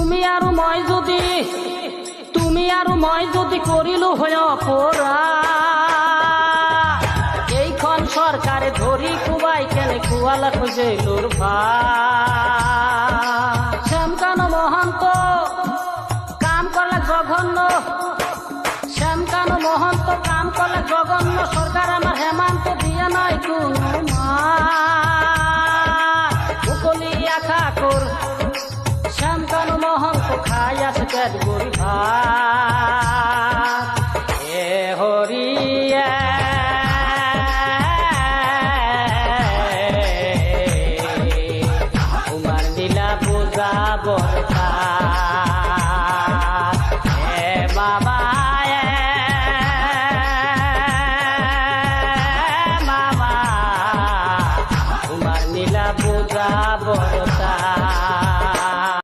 তুমি আৰু মই যদি কৰিলো হয় অপৰা, এইখন চৰকাৰে ধৰি কোবাই কেনে খুৱালা খোজে লোৰ ভাত। শ্যামকানু মহন্ত কাম কৰলে জঘন্য, শ্যামকানু মহন্ত কাম কৰলে জঘন্য, সরকার আমার হেমান্ত দিয়া নাই কোনো মুকলি আশা কর। শ্যামকানু মহন্ত খাই আছে পেট ভরি ভাত। এ হরিয়া তোমার নীলা বোঝা বরতা।